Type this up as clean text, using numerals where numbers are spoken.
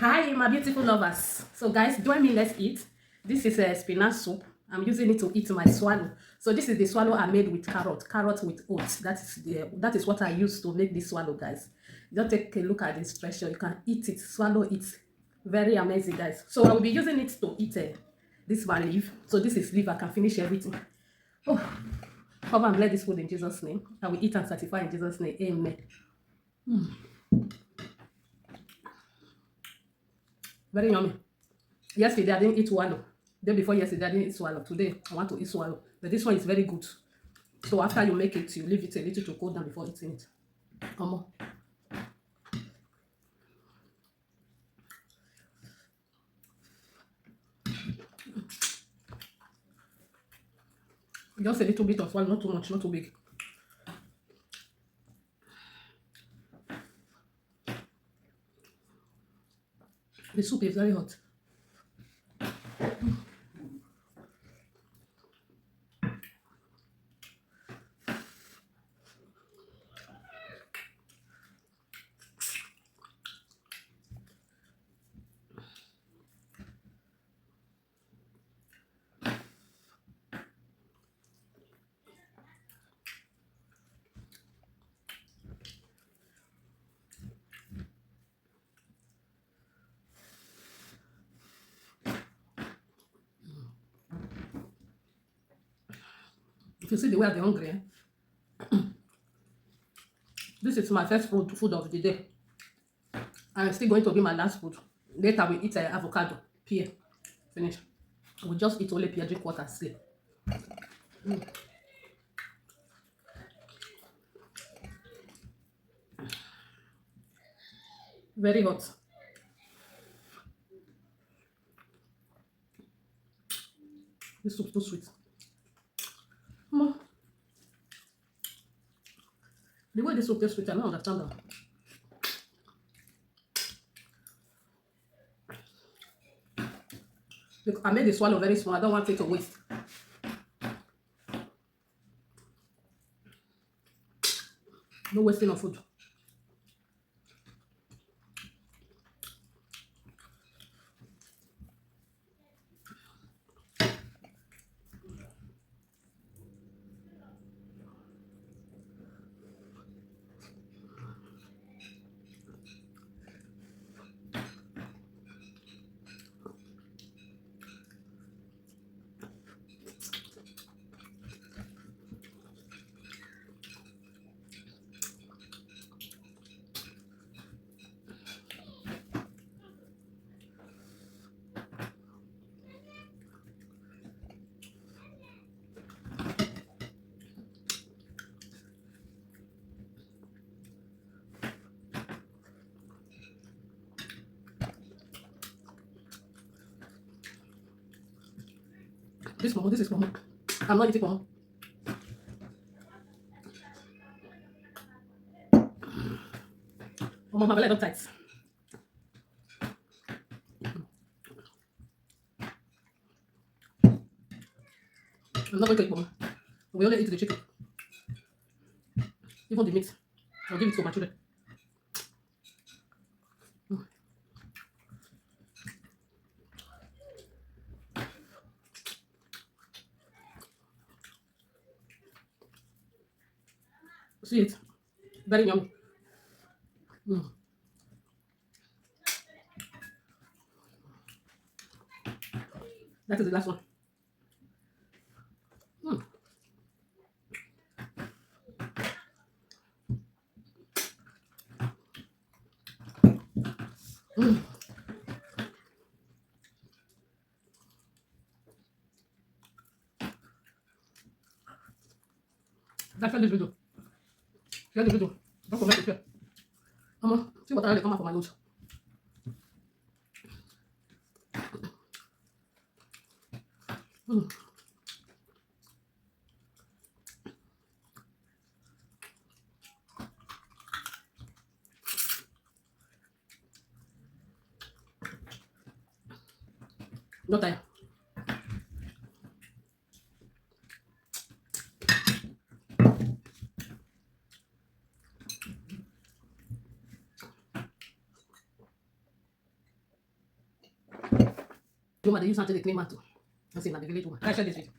Hi, my beautiful lovers. So, guys, join me. Let's eat. This is a spinach soup. I'm using it to eat my swallow. So, this is the swallow I made with carrot with oats. That is what I use to make this swallow, guys. Just take a look at this treasure. You can eat it, swallow it. Very amazing, guys. So, I will be using it to eat this one leaf. So, this is leaf. I can finish everything. Oh, cover and bless this food in Jesus' name. I will eat and satisfy in Jesus' name. Amen. Very yummy. Yesterday, I didn't eat swallow. Day before yesterday, I didn't eat swallow. Today, I want to eat swallow. But this one is very good. So after you make it, you leave it a little to cool down before eating it. Come on. Just a little bit of swallow, not too much, not too big. The soup is very hot. If you see the way I'm hungry, this is my first food of the day. And it's still going to be my last food. Later, we eat avocado, pear. Finish. We just eat only pear, drink water, sleep. Very hot. This soup too sweet. Mm. The way this soup tastes sweet, I don't understand that. Look, I made the swallow very small. I don't want it to waste. No wasting of food. This is momo. I'm not eating momo. Momo, my belly don't tight. I'm not going to eat momo. We only eat the chicken. Even the meat. I'll give it to my children. See it? Very yummy. Mm. That is the last one. Mm. Mm. That's this video. Share the video. Don't forget to share. Come on. See what I really come out for my nose. Mm. No time. woman, they use something to clean mouth too. I say, na the village woman. Can I share this video?